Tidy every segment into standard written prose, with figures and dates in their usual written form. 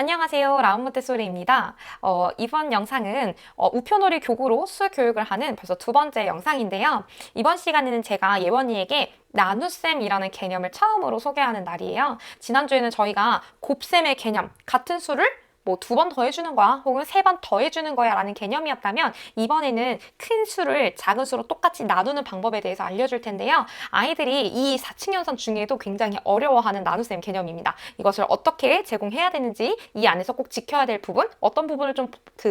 안녕하세요. 라운 모태소리입니다. 이번 영상은 우표놀이 교구로 수 교육을 하는 벌써 두 번째 영상인데요. 이번 시간에는 제가 예원이에게 나눗셈이라는 개념을 처음으로 소개하는 날이에요. 지난주에는 저희가 곱셈의 개념, 같은 수를 뭐 두 번 더해주는 거야 혹은 세 번 더해주는 거야 라는 개념이었다면 이번에는 큰 수를 작은 수로 똑같이 나누는 방법에 대해서 알려줄 텐데요. 아이들이 이 4층 연산 중에도 굉장히 어려워하는 나눗셈 개념입니다. 이것을 어떻게 제공해야 되는지, 이 안에서 꼭 지켜야 될 부분, 어떤 부분을 좀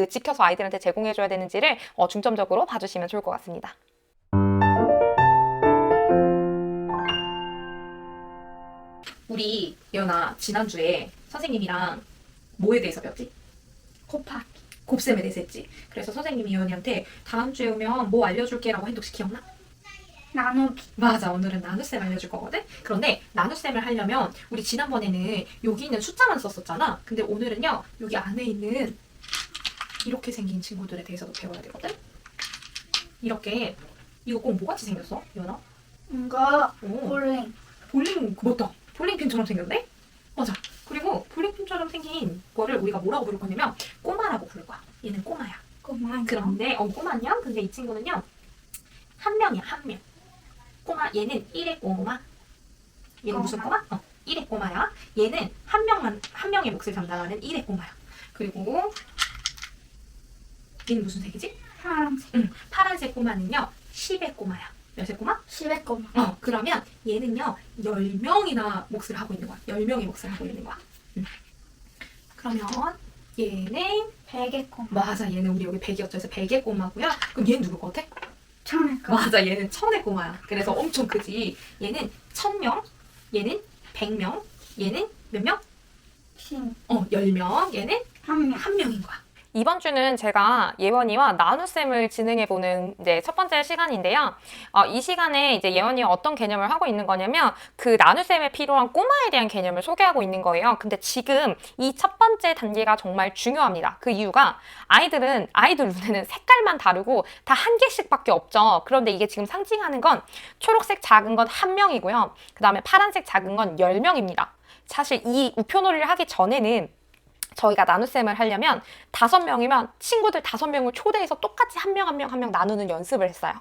지켜서 아이들한테 제공해줘야 되는지를 중점적으로 봐주시면 좋을 것 같습니다. 우리 예원아, 지난주에 선생님이랑 뭐에 대해서 배웠지? 곱하기. 곱셈에 대해서 했지. 그래서 선생님이 예원이한테 다음 주에 오면 뭐 알려줄게 라고 했는데 혹시 기억나? 나누기. 맞아, 오늘은 나눗셈 알려줄 거거든? 그런데 나눗셈을 하려면 우리 지난번에는 여기 있는 숫자만 썼었잖아. 근데 오늘은요, 여기 안에 있는 이렇게 생긴 친구들에 대해서도 배워야 되거든? 이렇게, 이거 꼭 뭐같이 생겼어, 예원아? 이거 오, 볼링. 볼링, 맞다. 볼링핀처럼 생겼네? 맞아. 그리고 볼링핀처럼 생긴 거를 우리가 뭐라고 부를 거냐면 꼬마라고 부를 거야. 얘는 꼬마야. 꼬마. 그런데 꼬마냐? 근데 이 친구는요, 한 명이야, 한 명. 꼬마, 얘는 1의 꼬마. 얘는 무슨 꼬마? 1의 꼬마야. 얘는 한 명의 몫을 담당하는 1의 꼬마야. 그리고 얘는 무슨 색이지? 파란색. 파란색 꼬마는요, 10의 꼬마야. 몇의 꼬마? 10의 꼬마. 그러면 얘는요, 10명이나 몫을 하고 있는 거야. 10명의 몫을 하고 있는 거야. 그러면 얘는 100의 꼬마. 맞아, 얘는 우리 여기 100이었죠. 그래서 100의 꼬마고요. 그럼 얘는 누굴 것 같아? 1000의 꼬마. 맞아, 얘는 1000의 꼬마야. 그래서 엄청 크지. 얘는 1000명, 얘는 100명, 얘는 몇 명? 10명, 얘는 한 명. 한 명인 거야. 이번 주는 제가 예원이와 나눗셈을 진행해보는 이제 첫 번째 시간인데요. 이 시간에 이제 예원이가 어떤 개념을 하고 있는 거냐면 그 나눗셈에 필요한 꼬마에 대한 개념을 소개하고 있는 거예요. 근데 지금 이 첫 번째 단계가 정말 중요합니다. 그 이유가 아이들 눈에는 색깔만 다르고 다 한 개씩밖에 없죠. 그런데 이게 지금 상징하는 건 초록색 작은 건 한 명이고요. 그 다음에 파란색 작은 건 10명입니다. 사실 이 우표놀이를 하기 전에는 저희가 나눗셈을 하려면 5명이면 친구들 5명을 초대해서 똑같이 한 명 나누는 연습을 했어요.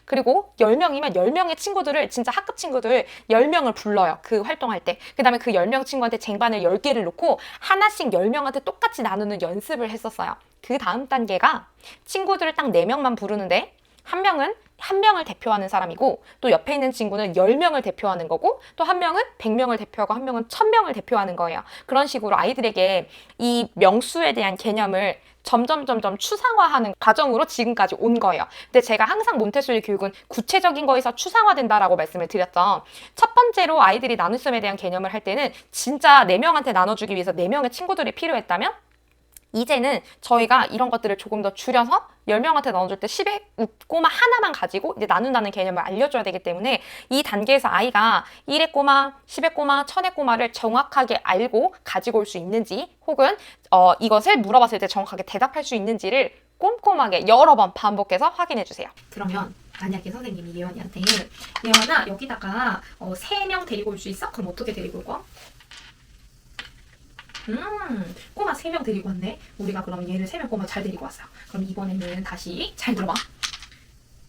그리고 10명이면 10명의 친구들을, 진짜 학급 친구들 10명을 불러요. 그 활동할 때. 그 다음에 그 10명 친구한테 쟁반을 10개를 놓고 하나씩 10명한테 똑같이 나누는 연습을 했었어요. 그 다음 단계가 친구들을 딱 4명만 부르는데 한 명을 대표하는 사람이고, 또 옆에 있는 친구는 10명을 대표하는 거고, 또 한 명은 100명을 대표하고 한 명은 1000명을 대표하는 거예요. 그런 식으로 아이들에게 이 명수에 대한 개념을 점점 추상화하는 과정으로 지금까지 온 거예요. 근데 제가 항상 몬테소리 교육은 구체적인 거에서 추상화된다라고 말씀을 드렸죠. 첫 번째로 아이들이 나눗셈에 대한 개념을 할 때는 진짜 4명한테 나눠주기 위해서 4명의 친구들이 필요했다면, 이제는 저희가 이런 것들을 조금 더 줄여서 10명한테 나눠줄 때 10의 꼬마 하나만 가지고 이제 나눈다는 개념을 알려줘야 되기 때문에 이 단계에서 아이가 1의 꼬마, 10의 꼬마, 1000의 꼬마를 정확하게 알고 가지고 올 수 있는지, 혹은 이것을 물어봤을 때 정확하게 대답할 수 있는지를 꼼꼼하게 여러 번 반복해서 확인해 주세요. 그러면 만약에 선생님이 예원이한테 예원아, 여기다가 3명 데리고 올 수 있어? 그럼 어떻게 데리고 올 거야? 꼬마 3명 데리고 왔네. 우리가 그럼 얘를 3명 꼬마 잘 데리고 왔어요. 그럼 이번에는 다시 잘 들어봐.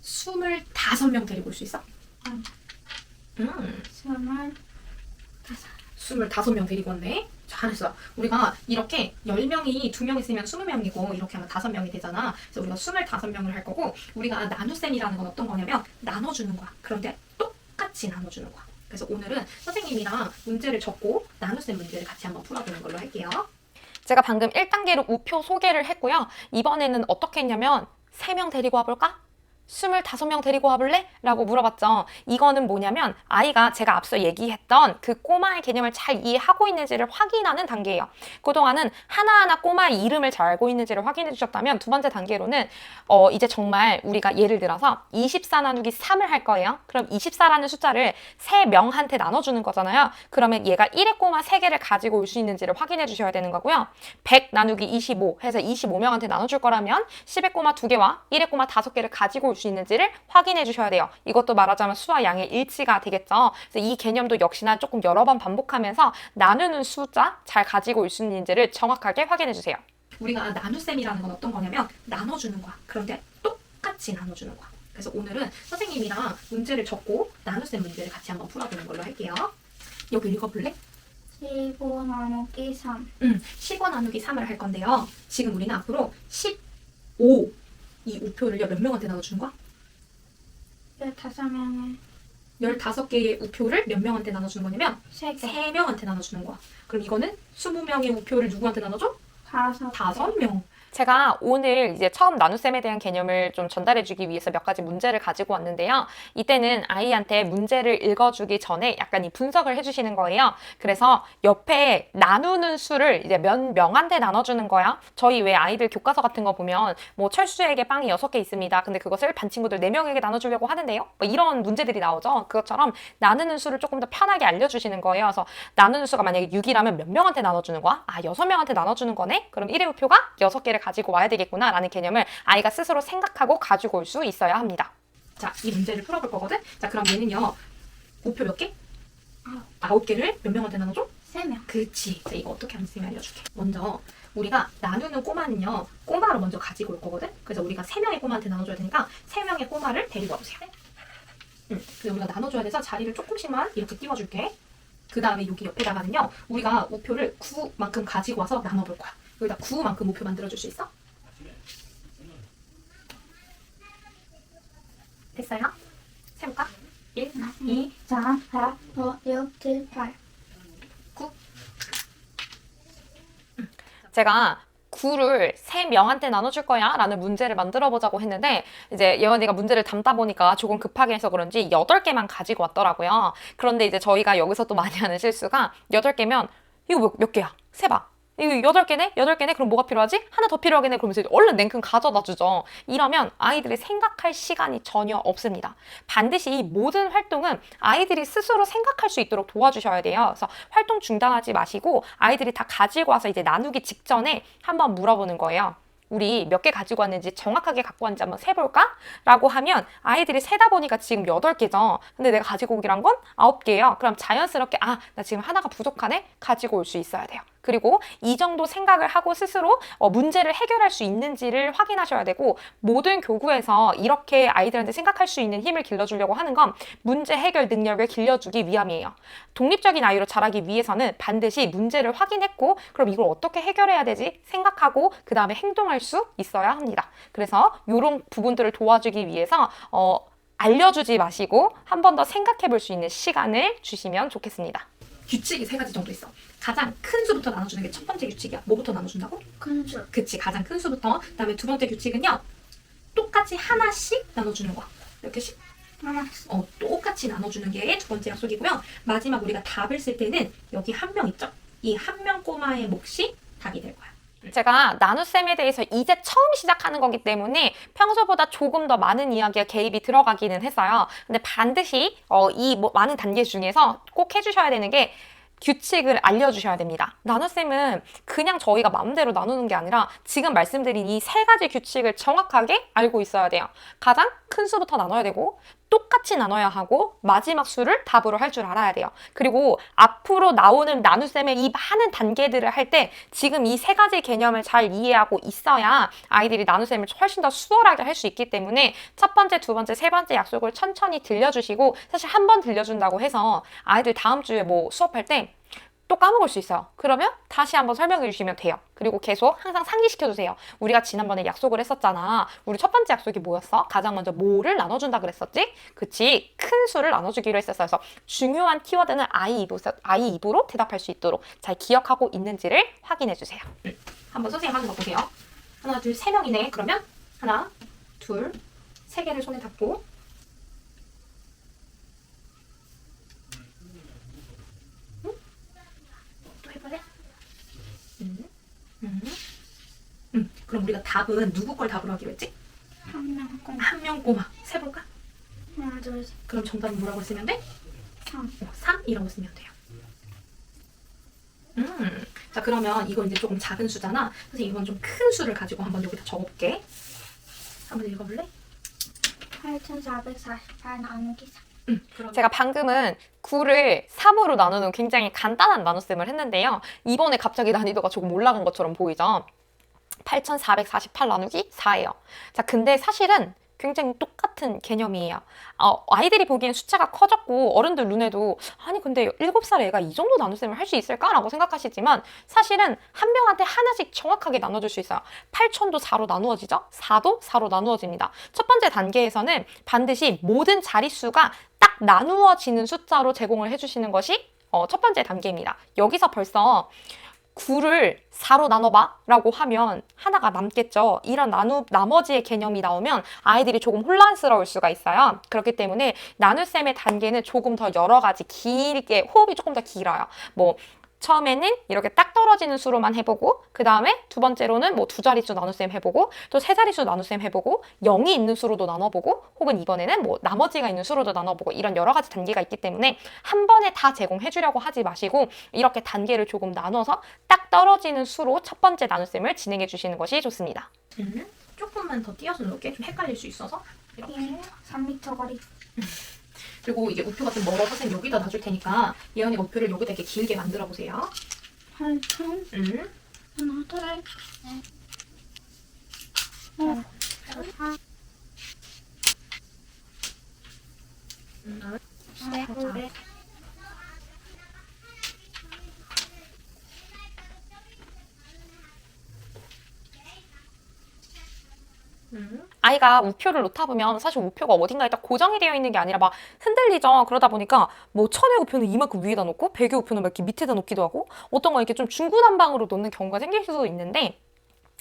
25명 데리고 올 수 있어? 25명 데리고 왔네. 잘했어. 우리가 이렇게 10명이 2명 있으면 20명이고 이렇게 하면 5명이 되잖아. 그래서 우리가 25명을 할 거고, 우리가 나눗셈이라는 건 어떤 거냐면 나눠주는 거야. 그런데 똑같이 나눠주는 거야. 그래서 오늘은 선생님이랑 문제를 적고 나눗셈 문제를 같이 한번 풀어보는 걸로 할게요. 제가 방금 1단계로 우표 소개를 했고요. 이번에는 어떻게 했냐면 3명 데리고 와볼까? 25명 데리고 와볼래? 라고 물어봤죠. 이거는 뭐냐면 아이가 제가 앞서 얘기했던 그 꼬마의 개념을 잘 이해하고 있는지를 확인하는 단계예요. 그동안은 하나하나 꼬마의 이름을 잘 알고 있는지를 확인해 주셨다면, 두 번째 단계로는 이제 정말 우리가 예를 들어서 24 나누기 3을 할 거예요. 그럼 24라는 숫자를 3명한테 나눠주는 거잖아요. 그러면 얘가 1의 꼬마 3개를 가지고 올 수 있는지를 확인해 주셔야 되는 거고요. 100 나누기 25 해서 25명한테 나눠줄 거라면 10의 꼬마 2개와 1의 꼬마 5개를 가지고 올 수 있는지를 확인해 주셔야 돼요. 이것도 말하자면 수와 양의 일치가 되겠죠. 그래서 이 개념도 역시나 조금 여러 번 반복하면서 나누는 숫자 잘 가지고 올 수 있는지를 정확하게 확인해 주세요. 우리가 나눗셈이라는 건 어떤 거냐면 나눠주는 거야. 그런데 똑같이 나눠주는 거야. 그래서 오늘은 선생님이랑 문제를 적고 나눗셈 문제를 같이 한번 풀어보는 걸로 할게요. 여기 읽어볼래? 15 나누기 3. 15 나누기 3을 할 건데요. 지금 우리는 앞으로 15 이 우표를요 몇 명한테 나눠주는 거야? 15명에 15개의 우표를 몇 명한테 나눠주는 거냐면 3개. 3명한테 나눠주는 거야. 그럼 이거는 20명의 우표를 누구한테 나눠줘? 5명. 제가 오늘 이제 처음 나눗셈에 대한 개념을 좀 전달해주기 위해서 몇 가지 문제를 가지고 왔는데요. 이때는 아이한테 문제를 읽어주기 전에 약간 이 분석을 해주시는 거예요. 그래서 옆에 나누는 수를 이제 몇 명한테 나눠주는 거야. 저희 왜 아이들 교과서 같은 거 보면 뭐 철수에게 빵이 6개 있습니다. 근데 그것을 반 친구들 4명에게 나눠주려고 하는데요. 뭐 이런 문제들이 나오죠. 그것처럼 나누는 수를 조금 더 편하게 알려주시는 거예요. 그래서 나누는 수가 만약에 6이라면 몇 명한테 나눠주는 거야? 아, 6명한테 나눠주는 거네? 그럼 1의 우표가 6개를 가지고 와야 되겠구나 라는 개념을 아이가 스스로 생각하고 가지고 올 수 있어야 합니다. 자, 이 문제를 풀어볼 거거든? 자, 그럼 얘는요. 우표 몇 개? 9개를 몇 명한테 나눠줘? 3명. 그치. 자, 이거 어떻게 하는지 선생님이 알려줄게. 먼저 우리가 나누는 꼬마는요. 꼬마를 먼저 가지고 올 거거든? 그래서 우리가 3명의 꼬마한테 나눠줘야 되니까 3명의 꼬마를 데리고 와보세요. 그래서 우리가 나눠줘야 돼서 자리를 조금씩만 이렇게 띄워줄게. 그 다음에 여기 옆에다가는요. 우리가 우표를 9만큼 가지고 와서 나눠볼 거야. 여기다 9만큼 우표 만들어줄 수 있어? 됐어요? 세볼까? 1, 2, 4, 4, 5, 6, 7, 8. 9. 제가 9를 3명한테 나눠줄 거야 라는 문제를 만들어 보자고 했는데 이제 예원이가 문제를 담다 보니까 조금 급하게 해서 그런지 8개만 가지고 왔더라고요. 그런데 이제 저희가 여기서 또 많이 하는 실수가 8개면 이거 몇 개야? 세봐. 이거 8개네? 8개네? 그럼 뭐가 필요하지? 하나 더 필요하겠네? 그러면서 얼른 냉큼 가져다 주죠. 이러면 아이들이 생각할 시간이 전혀 없습니다. 반드시 이 모든 활동은 아이들이 스스로 생각할 수 있도록 도와주셔야 돼요. 그래서 활동 중단하지 마시고 아이들이 다 가지고 와서 이제 나누기 직전에 한번 물어보는 거예요. 우리 몇 개 가지고 왔는지 정확하게 갖고 왔는지 한번 세볼까? 라고 하면 아이들이 세다 보니까 지금 8개죠. 근데 내가 가지고 오기로 건 9개예요. 그럼 자연스럽게 아, 나 지금 하나가 부족하네? 가지고 올 수 있어야 돼요. 그리고 이 정도 생각을 하고 스스로 문제를 해결할 수 있는지를 확인하셔야 되고 모든 교구에서 이렇게 아이들한테 생각할 수 있는 힘을 길러주려고 하는 건 문제 해결 능력을 길러주기 위함이에요. 독립적인 아이로 자라기 위해서는 반드시 문제를 확인했고 그럼 이걸 어떻게 해결해야 되지? 생각하고 그 다음에 행동할 수 있어야 합니다. 그래서 이런 부분들을 도와주기 위해서 알려주지 마시고 한 번 더 생각해 볼 수 있는 시간을 주시면 좋겠습니다. 규칙이 3가지 정도 있어. 가장 큰 수부터 나눠주는 게 첫 번째 규칙이야. 뭐부터 나눠준다고? 큰 수. 그치, 가장 큰 수부터. 그 다음에 두 번째 규칙은요. 똑같이 하나씩 나눠주는 거야. 이렇게씩 하나씩. 똑같이 나눠주는 게 두 번째 약속이고요. 마지막 우리가 답을 쓸 때는 여기 한 명 있죠? 이 한 명 꼬마의 몫이 답이 될 거야. 제가 나눗셈에 대해서 이제 처음 시작하는 거기 때문에 평소보다 조금 더 많은 이야기가 개입이 들어가기는 했어요. 근데 반드시 이 많은 단계 중에서 꼭 해주셔야 되는 게 규칙을 알려주셔야 됩니다. 나눗셈은 그냥 저희가 마음대로 나누는 게 아니라 지금 말씀드린 이 3가지 규칙을 정확하게 알고 있어야 돼요. 가장 큰 수부터 나눠야 되고 똑같이 나눠야 하고 마지막 수를 답으로 할 줄 알아야 돼요. 그리고 앞으로 나오는 나눗셈의 이 많은 단계들을 할 때 지금 이 3가지 개념을 잘 이해하고 있어야 아이들이 나눗셈을 훨씬 더 수월하게 할 수 있기 때문에 첫 번째, 두 번째, 세 번째 약속을 천천히 들려주시고 사실 한 번 들려준다고 해서 아이들 다음 주에 뭐 수업할 때 또 까먹을 수 있어요. 그러면 다시 한번 설명해 주시면 돼요. 그리고 계속 항상 상기시켜 주세요. 우리가 지난번에 약속을 했었잖아. 우리 첫 번째 약속이 뭐였어? 가장 먼저 뭐를 나눠준다 그랬었지? 그치? 큰 수를 나눠주기로 했었어요. 그래서 중요한 키워드는 I 입으로 대답할 수 있도록 잘 기억하고 있는지를 확인해 주세요. 한번 선생님 하는 거 보세요. 하나, 둘, 3명이네. 그러면 하나, 둘, 3개를 손에 잡고 또 해볼래? 그럼 우리가 답은 누구 걸 답으로 하기로 했지? 한 명 꼬마. 한 명 꼬마. 세볼까? 하나, 둘, 셋. 그럼 정답은 뭐라고 쓰면 돼? 3. 3이라고 쓰면 돼요. 자, 그러면 이거 이제 조금 작은 수잖아. 그래서 이건 좀 큰 수를 가지고 한번 여기다 적어볼게. 한번 읽어볼래? 8,448 나누기 3. 그럼 제가 방금은 9를 3으로 나누는 굉장히 간단한 나눗셈을 했는데요. 이번에 갑자기 난이도가 조금 올라간 것처럼 보이죠? 8,448 나누기 4예요. 자, 근데 사실은 굉장히 똑같은 개념이에요. 아이들이 보기엔 숫자가 커졌고 어른들 눈에도 아니 근데 7살 애가 이 정도 나눗셈을 할 수 있을까라고 생각하시지만 사실은 한 명한테 하나씩 정확하게 나눠줄 수 있어요. 8,000도 4로 나누어지죠? 4도 4로 나누어집니다. 첫 번째 단계에서는 반드시 모든 자릿수가 딱 나누어지는 숫자로 제공을 해주시는 것이 첫 번째 단계입니다. 여기서 벌써 9를 4로 나눠봐 라고 하면 하나가 남겠죠. 이런 나머지의 개념이 나오면 아이들이 조금 혼란스러울 수가 있어요. 그렇기 때문에 나눗셈의 단계는 조금 더 여러 가지 길게 호흡이 조금 더 길어요. 뭐 처음에는 이렇게 딱 떨어지는 수로만 해보고 그 다음에 두 번째로는 뭐 두 자릿수 나눗셈 해보고 또 세 자릿수 나눗셈 해보고 0이 있는 수로도 나눠보고 혹은 이번에는 뭐 나머지가 있는 수로도 나눠보고 이런 여러 가지 단계가 있기 때문에 한 번에 다 제공해 주려고 하지 마시고 이렇게 단계를 조금 나눠서 딱 떨어지는 수로 첫 번째 나눗셈을 진행해 주시는 것이 좋습니다. 조금만 더 띄어서 놓을게. 좀 헷갈릴 수 있어서 이렇게. 3m 거리. 그리고 이게 우표가 좀 멀어서 선생님 여기다 놔줄 테니까 예언이가 우표를 여기다 이렇게 길게 만들어 보세요. 8,000 하나, 둘, 셋, 넷, 다섯, 넷, 넷. 아이가 우표를 놓다 보면 사실 우표가 어딘가에 딱 고정이 되어 있는 게 아니라 막 흔들리죠. 그러다 보니까 뭐 1000의 우표는 이만큼 위에다 놓고 100의 우표는 막 이렇게 밑에다 놓기도 하고 어떤 건 이렇게 좀 중구난방으로 놓는 경우가 생길 수도 있는데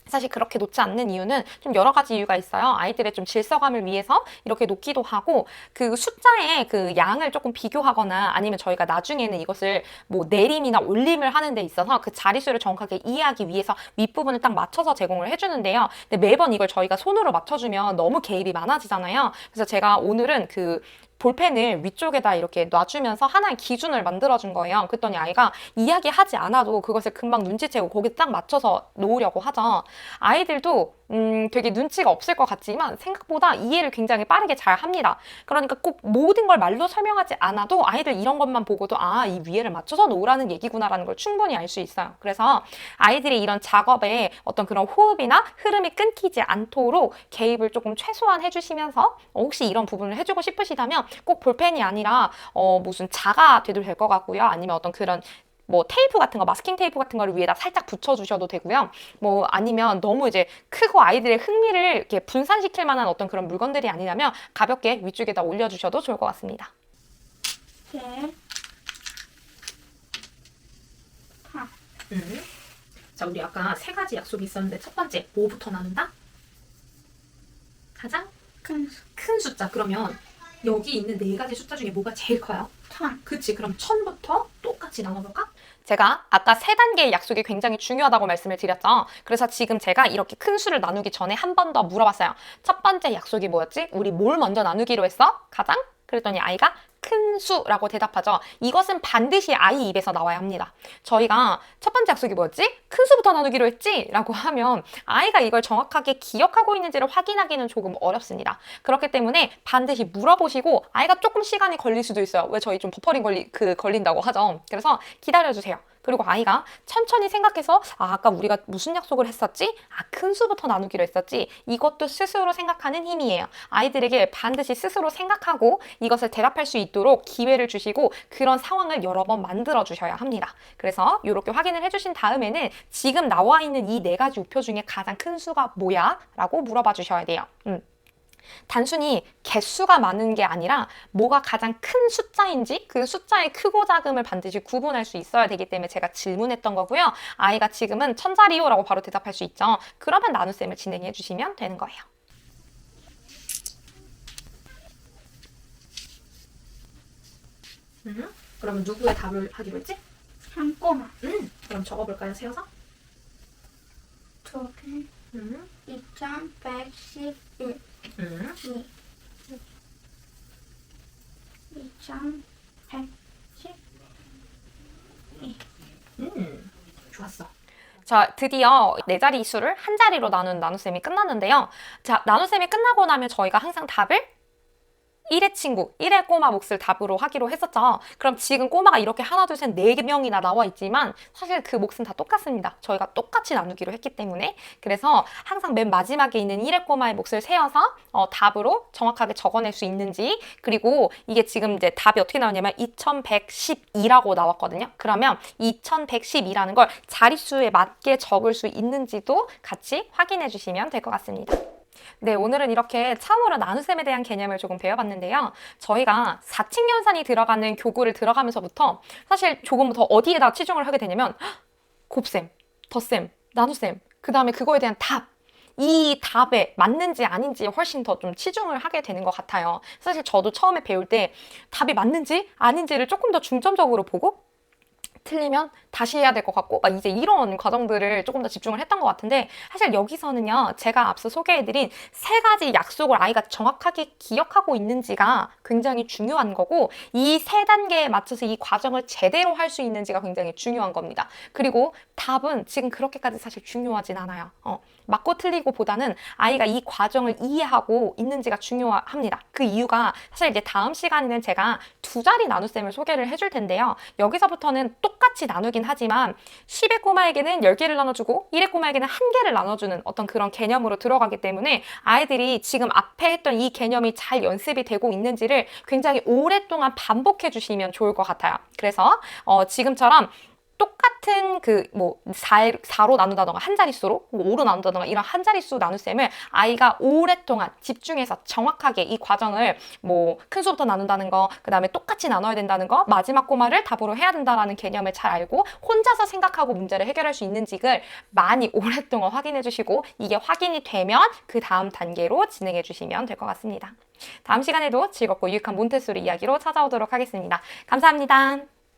사실 그렇게 놓지 않는 이유는 좀 여러 가지 이유가 있어요. 아이들의 좀 질서감을 위해서 이렇게 놓기도 하고 그 숫자의 그 양을 조금 비교하거나 아니면 저희가 나중에는 이것을 뭐 내림이나 올림을 하는 데 있어서 그 자릿수를 정확하게 이해하기 위해서 윗부분을 딱 맞춰서 제공을 해주는데요. 근데 매번 이걸 저희가 손으로 맞춰주면 너무 개입이 많아지잖아요. 그래서 제가 오늘은 그 볼펜을 위쪽에다 이렇게 놔주면서 하나의 기준을 만들어준 거예요. 그랬더니 아이가 이야기하지 않아도 그것을 금방 눈치채고 거기에 딱 맞춰서 놓으려고 하죠. 아이들도 되게 눈치가 없을 것 같지만 생각보다 이해를 굉장히 빠르게 잘 합니다. 그러니까 꼭 모든 걸 말로 설명하지 않아도 아이들 이런 것만 보고도 아, 이 위에를 맞춰서 놓으라는 얘기구나라는 걸 충분히 알 수 있어요. 그래서 아이들이 이런 작업에 어떤 그런 호흡이나 흐름이 끊기지 않도록 개입을 조금 최소한 해주시면서 혹시 이런 부분을 해주고 싶으시다면 꼭 볼펜이 아니라 무슨 자가 돼도 될 것 같고요. 아니면 어떤 그런 뭐 테이프 같은 거, 마스킹 테이프 같은 거를 위에다 살짝 붙여주셔도 되고요. 뭐 아니면 너무 이제 크고 아이들의 흥미를 이렇게 분산시킬 만한 어떤 그런 물건들이 아니라면 가볍게 위쪽에다 올려주셔도 좋을 것 같습니다. 넷, 다. 자, 우리 아까 세 가지 약속이 있었는데 첫 번째, 뭐부터 나눈다? 가장 큰 큰 숫자. 그러면 여기 있는 네 가지 숫자 중에 뭐가 제일 커요? 1,000. 그치? 그럼 1000부터 똑같이 나눠볼까? 제가 아까 세 단계의 약속이 굉장히 중요하다고 말씀을 드렸죠. 그래서 지금 제가 이렇게 큰 수를 나누기 전에 한 번 더 물어봤어요. 첫 번째 약속이 뭐였지? 우리 뭘 먼저 나누기로 했어? 가장? 그랬더니 아이가 큰 수라고 대답하죠. 이것은 반드시 아이 입에서 나와야 합니다. 저희가 첫 번째 약속이 뭐였지? 큰 수부터 나누기로 했지? 라고 하면 아이가 이걸 정확하게 기억하고 있는지를 확인하기는 조금 어렵습니다. 그렇기 때문에 반드시 물어보시고 아이가 조금 시간이 걸릴 수도 있어요. 왜 저희 좀 버퍼링 걸린다고 하죠. 그래서 기다려주세요. 그리고 아이가 천천히 생각해서 아까 우리가 무슨 약속을 했었지? 큰 수부터 나누기로 했었지? 이것도 스스로 생각하는 힘이에요. 아이들에게 반드시 스스로 생각하고 이것을 대답할 수 있도록 기회를 주시고 그런 상황을 여러 번 만들어 주셔야 합니다. 그래서 이렇게 확인을 해주신 다음에는 지금 나와 있는 이 네 가지 우표 중에 가장 큰 수가 뭐야? 라고 물어봐 주셔야 돼요. 단순히 개수가 많은 게 아니라 뭐가 가장 큰 숫자인지 그 숫자의 크고 작음을 반드시 구분할 수 있어야 되기 때문에 제가 질문했던 거고요. 아이가 지금은 1000자리요 라고 바로 대답할 수 있죠. 그러면 나눗셈을 진행해 주시면 되는 거예요. 그러면 누구의 답을 하기로 했지? 한 꼬마. 그럼 적어볼까요? 세워서? 2개. 2111. 2. 2112. 좋았어. 자, 드디어 네 자리 수를 한 자리로 나눈 나눗셈이 끝났는데요. 자, 나눗셈이 끝나고 나면 저희가 항상 답을 1의 친구, 1의 꼬마 몫을 답으로 하기로 했었죠. 그럼 지금 꼬마가 이렇게 하나, 둘, 셋, 4명이나 나와 있지만 사실 그 몫은 다 똑같습니다. 저희가 똑같이 나누기로 했기 때문에. 그래서 항상 맨 마지막에 있는 1의 꼬마의 몫을 세어서 답으로 정확하게 적어낼 수 있는지, 그리고 이게 지금 이제 답이 어떻게 나오냐면 2112라고 나왔거든요. 그러면 2112라는 걸 자릿수에 맞게 적을 수 있는지도 같이 확인해 주시면 될 것 같습니다. 네, 오늘은 이렇게 처음으로 나눗셈에 대한 개념을 조금 배워봤는데요. 저희가 사칙연산이 들어가는 교구를 들어가면서부터 사실 조금 더 어디에다 치중을 하게 되냐면 곱셈, 덧셈, 나눗셈, 그 다음에 그거에 대한 답, 이 답에 맞는지 아닌지에 훨씬 더 좀 치중을 하게 되는 것 같아요. 사실 저도 처음에 배울 때 답이 맞는지 아닌지를 조금 더 중점적으로 보고 틀리면 다시 해야 될 것 같고 막 이제 이런 과정들을 조금 더 집중을 했던 것 같은데, 사실 여기서는요 제가 앞서 소개해드린 3가지 약속을 아이가 정확하게 기억하고 있는지가 굉장히 중요한 거고, 이 3단계에 맞춰서 이 과정을 제대로 할 수 있는지가 굉장히 중요한 겁니다. 그리고 답은 지금 그렇게까지 사실 중요하진 않아요. 맞고 틀리고 보다는 아이가 이 과정을 이해하고 있는지가 중요합니다. 그 이유가 사실 이제 다음 시간에는 제가 2자리 나눗셈을 소개를 해줄 텐데요. 여기서부터는 똑같이 나누긴 하지만 10의 꼬마에게는 10개를 나눠주고 1의 꼬마에게는 1개를 나눠주는 어떤 그런 개념으로 들어가기 때문에 아이들이 지금 앞에 했던 이 개념이 잘 연습이 되고 있는지를 굉장히 오랫동안 반복해 주시면 좋을 것 같아요. 그래서 지금처럼 똑같은 4로 나눈다던가 한 자릿수로 5로 나눈다던가 이런 한 자릿수 나눗셈을 아이가 오랫동안 집중해서 정확하게 이 과정을 큰 수부터 나눈다는 거, 그 다음에 똑같이 나눠야 된다는 거, 마지막 꼬마를 답으로 해야 된다라는 개념을 잘 알고 혼자서 생각하고 문제를 해결할 수 있는지를 많이 오랫동안 확인해 주시고, 이게 확인이 되면 그 다음 단계로 진행해 주시면 될 것 같습니다. 다음 시간에도 즐겁고 유익한 몬테소리 이야기로 찾아오도록 하겠습니다. 감사합니다.